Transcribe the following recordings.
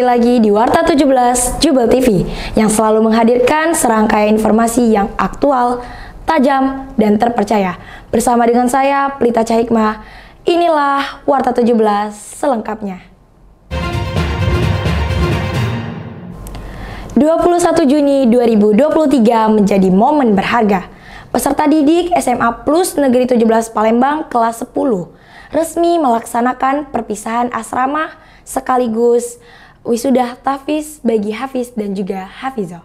lagi di Warta 17 Jubel TV yang selalu menghadirkan serangkaian informasi yang aktual, tajam, dan terpercaya. Bersama dengan saya, Pelita Cahikmah, inilah Warta 17 selengkapnya. 21 Juni 2023 menjadi momen berharga. Peserta didik SMA Plus Negeri 17 Palembang kelas 10 resmi melaksanakan perpisahan asrama sekaligus wisuda tahfiz bagi Hafiz dan juga Hafizah.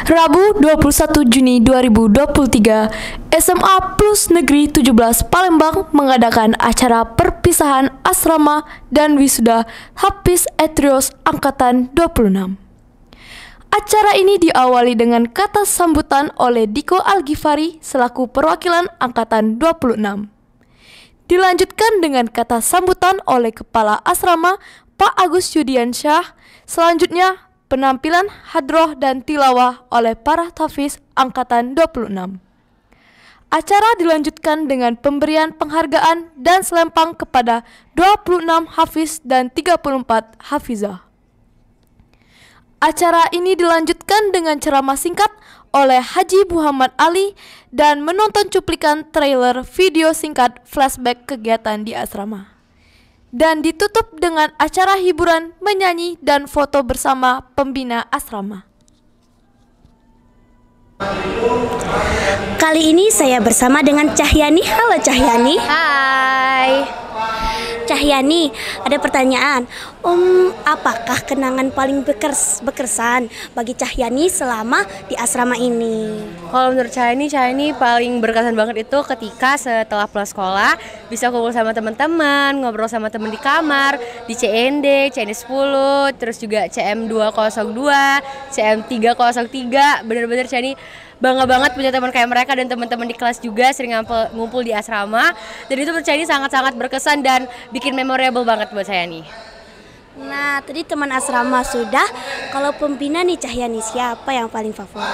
Rabu 21 Juni 2023, SMA Plus Negeri 17 Palembang mengadakan acara perpisahan asrama dan wisuda Hafiz Etrios Angkatan 26. Acara ini diawali dengan kata sambutan oleh Diko Al-Ghifari selaku perwakilan Angkatan 26. Dilanjutkan dengan kata sambutan oleh Kepala Asrama Pak Agus Yudiansyah. Selanjutnya penampilan hadroh dan tilawah oleh para tahfiz Angkatan 26. Acara dilanjutkan dengan pemberian penghargaan dan selempang kepada 26 hafiz dan 34 hafizah. Acara ini dilanjutkan dengan ceramah singkat oleh Haji Muhammad Ali dan menonton cuplikan trailer video singkat flashback kegiatan di asrama. Dan ditutup dengan acara hiburan, menyanyi, dan foto bersama pembina asrama. Kali ini saya bersama dengan Cahyani. Halo Cahyani. Hai. Cahyani, ada pertanyaan. Apakah kenangan paling berkesan bagi Cahyani selama di asrama ini? Kalau menurut Cahyani paling berkesan banget itu ketika setelah pulang sekolah bisa kumpul sama teman-teman, ngobrol sama teman di kamar, di CND 10, terus juga CM 202, CM 303. Bener-bener Cahyani bangga banget punya teman kayak mereka dan teman-teman di kelas juga sering ngumpul di asrama. Dan itu menurut Cahyani sangat-sangat berkesan dan bikin memorable banget buat Cahyani. Nah, tadi teman asrama sudah. Kalau pembina nih Cahyani, siapa yang paling favorit?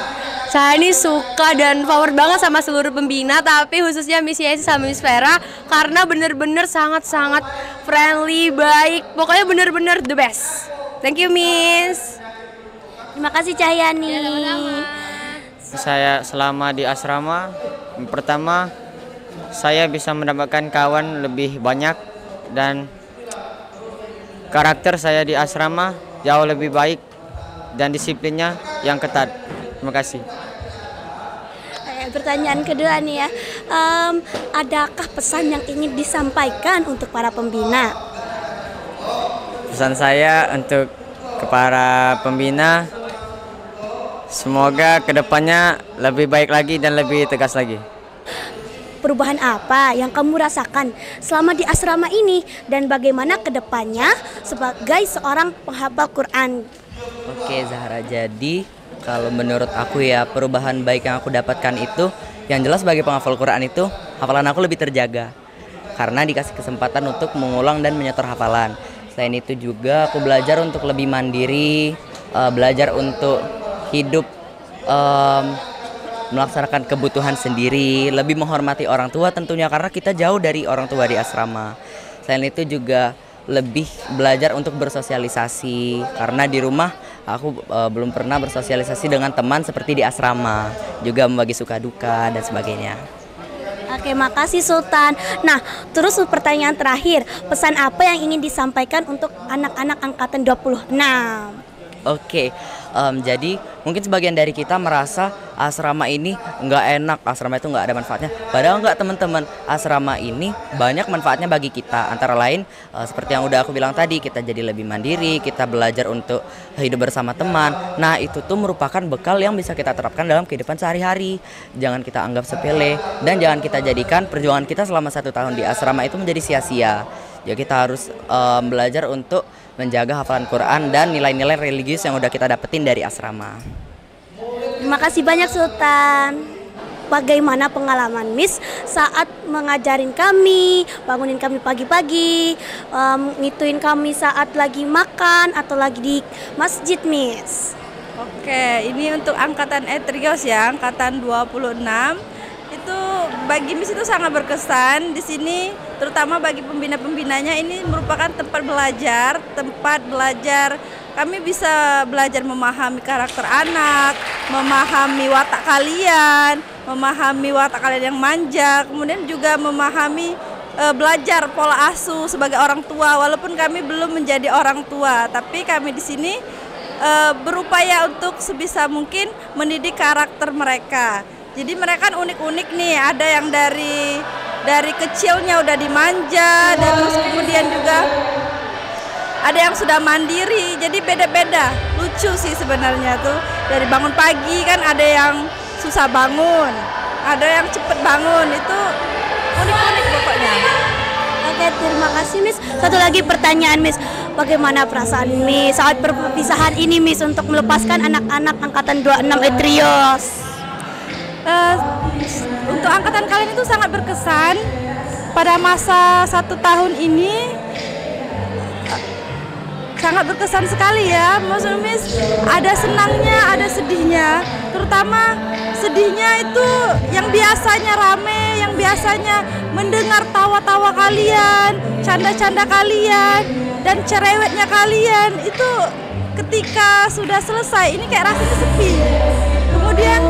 Cahyani suka dan favorit banget sama seluruh pembina, tapi khususnya Miss Yesi sama Miss Vera karena bener-bener sangat-sangat friendly, baik. Pokoknya bener-bener the best. Thank you Miss. Terima kasih Cahyani. Saya selama di asrama, pertama saya bisa mendapatkan kawan lebih banyak dan karakter saya di asrama jauh lebih baik dan disiplinnya yang ketat. Terima kasih. Pertanyaan kedua nih ya, adakah pesan yang ingin disampaikan untuk para pembina? Pesan saya untuk para pembina, semoga kedepannya lebih baik lagi dan lebih tegas lagi. Perubahan apa yang kamu rasakan selama di asrama ini dan bagaimana kedepannya sebagai seorang penghafal Quran? Oke Zahra, jadi kalau menurut aku ya perubahan baik yang aku dapatkan itu yang jelas sebagai penghafal Quran itu hafalan aku lebih terjaga karena dikasih kesempatan untuk mengulang dan menyetor hafalan. Selain itu juga aku belajar untuk lebih mandiri, belajar untuk hidup melaksanakan kebutuhan sendiri, lebih menghormati orang tua tentunya karena kita jauh dari orang tua di asrama. Selain itu juga lebih belajar untuk bersosialisasi karena di rumah aku belum pernah bersosialisasi dengan teman seperti di asrama, juga membagi suka duka dan sebagainya. Oke, makasih Sultan. Nah, terus pertanyaan terakhir, pesan apa yang ingin disampaikan untuk anak-anak angkatan 26? Oke, jadi mungkin sebagian dari kita merasa asrama ini nggak enak, asrama itu nggak ada manfaatnya. Padahal nggak teman-teman, asrama ini banyak manfaatnya bagi kita. Antara lain seperti yang udah aku bilang tadi, kita jadi lebih mandiri, kita belajar untuk hidup bersama teman. Nah itu tuh merupakan bekal yang bisa kita terapkan dalam kehidupan sehari-hari. Jangan kita anggap sepele dan jangan kita jadikan perjuangan kita selama 1 tahun di asrama itu menjadi sia-sia. Ya kita harus belajar untuk menjaga hafalan Quran dan nilai-nilai religius yang udah kita dapetin dari asrama. Terima kasih banyak Sultan. Bagaimana pengalaman Miss saat mengajarin kami, bangunin kami pagi-pagi, ngituin kami saat lagi makan atau lagi di masjid Miss? Oke, ini untuk angkatan Etrios ya, angkatan 26. Itu bagi Miss itu sangat berkesan. Di sini terutama bagi pembina-pembinanya ini merupakan tempat belajar. Kami bisa belajar memahami karakter anak, memahami watak kalian yang manja, kemudian juga memahami belajar pola asuh sebagai orang tua. Walaupun kami belum menjadi orang tua, tapi kami di sini berupaya untuk sebisa mungkin mendidik karakter mereka. Jadi mereka kan unik-unik nih, ada yang dari kecilnya udah dimanja, dan terus kemudian juga ada yang sudah mandiri, jadi beda-beda. Lucu sih sebenarnya tuh, dari bangun pagi kan ada yang susah bangun, ada yang cepet bangun, itu unik-unik pokoknya. Oke, terima kasih Miss. Satu lagi pertanyaan Miss, bagaimana perasaan Miss saat perpisahan ini Miss untuk melepaskan anak-anak angkatan 26 Etrios? Untuk angkatan kalian itu sangat berkesan pada masa 1 tahun ini, sangat berkesan sekali ya. Maksudnya Miss, ada senangnya, ada sedihnya. Terutama sedihnya itu yang biasanya rame, yang biasanya mendengar tawa-tawa kalian, canda-canda kalian, dan cerewetnya kalian, itu ketika sudah selesai ini kayak rasanya sepi. Kemudian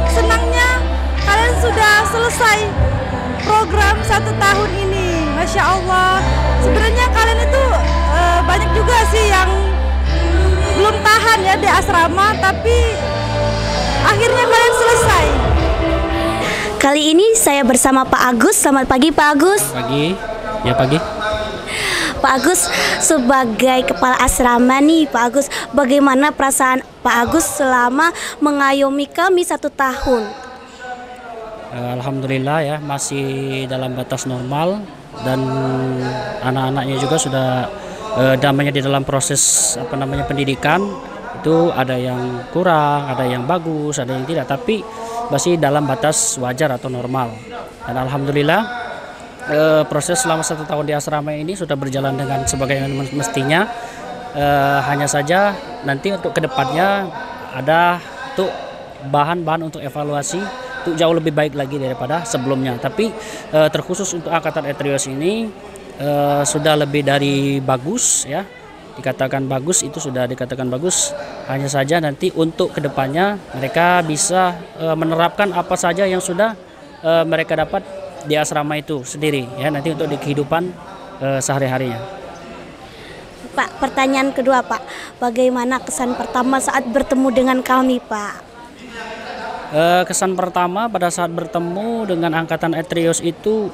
senangnya kalian sudah selesai program 1 tahun ini, Masya Allah. Sebenarnya kalian itu banyak juga sih yang belum tahan ya di asrama, tapi akhirnya kalian selesai. Kali ini saya bersama Pak Agus. Selamat pagi Pak Agus. Pagi, ya pagi. Pak Agus, sebagai kepala asrama nih Pak Agus, bagaimana perasaan Pak Agus selama mengayomi kami 1 tahun? Alhamdulillah ya, masih dalam batas normal, dan anak-anaknya juga sudah namanya di dalam proses pendidikan. Itu ada yang kurang, ada yang bagus, ada yang tidak, tapi masih dalam batas wajar atau normal. Dan alhamdulillah proses selama 1 tahun di asrama ini sudah berjalan dengan sebagaimana mestinya. Hanya saja nanti untuk kedepannya ada untuk bahan-bahan untuk evaluasi untuk jauh lebih baik lagi daripada sebelumnya. Tapi terkhusus untuk angkatan Etrios ini sudah lebih dari bagus ya. Dikatakan bagus, itu sudah dikatakan bagus. Hanya saja nanti untuk kedepannya mereka bisa menerapkan apa saja yang sudah mereka dapat di asrama itu sendiri ya, nanti untuk di kehidupan sehari-harinya. Pak, pertanyaan kedua Pak, bagaimana kesan pertama saat bertemu dengan kami Pak? Kesan pertama pada saat bertemu dengan angkatan Etrios itu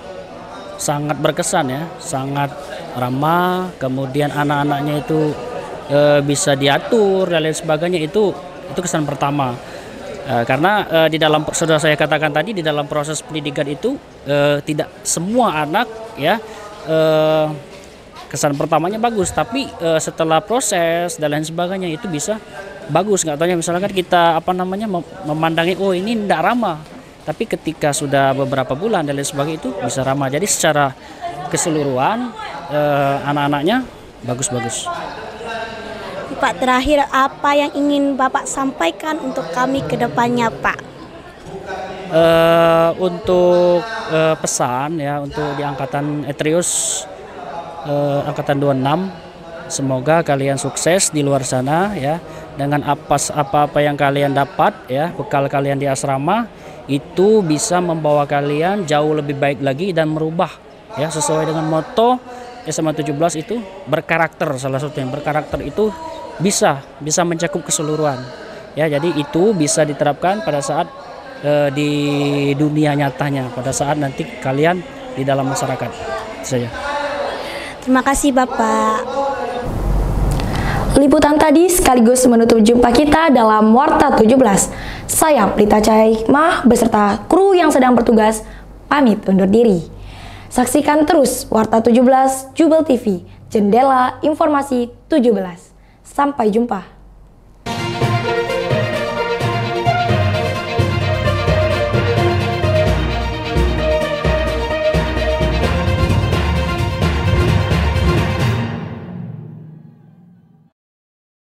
sangat berkesan ya, sangat ramah, kemudian anak-anaknya itu bisa diatur dan lain sebagainya. Itu kesan pertama. Karena di dalam, sudah saya katakan tadi, di dalam proses pendidikan itu tidak semua anak ya kesan pertamanya bagus, tapi setelah proses dan lain sebagainya itu bisa bagus. Nggak taunya misalkan kita memandangi oh ini tidak ramah, tapi ketika sudah beberapa bulan dan lain sebagainya itu bisa ramah. Jadi secara keseluruhan anak-anaknya bagus-bagus. Pak, terakhir apa yang ingin Bapak sampaikan untuk kami ke depannya Pak? Untuk pesan ya untuk di angkatan Etrios angkatan 26, semoga kalian sukses di luar sana ya, dengan apa-apa yang kalian dapat ya, bekal kalian di asrama itu bisa membawa kalian jauh lebih baik lagi dan merubah ya, sesuai dengan moto SMA 17 itu berkarakter. Salah satu yang berkarakter itu bisa mencakup keseluruhan ya, jadi itu bisa diterapkan pada saat di dunia nyatanya, pada saat nanti kalian di dalam masyarakat. Itu saja. Terima kasih Bapak. Liputan tadi sekaligus menutup jumpa kita dalam Warta 17. Saya Prita Cahaya Hikmah beserta kru yang sedang bertugas pamit undur diri. Saksikan terus Warta 17 Jubel TV, jendela informasi 17. Sampai jumpa.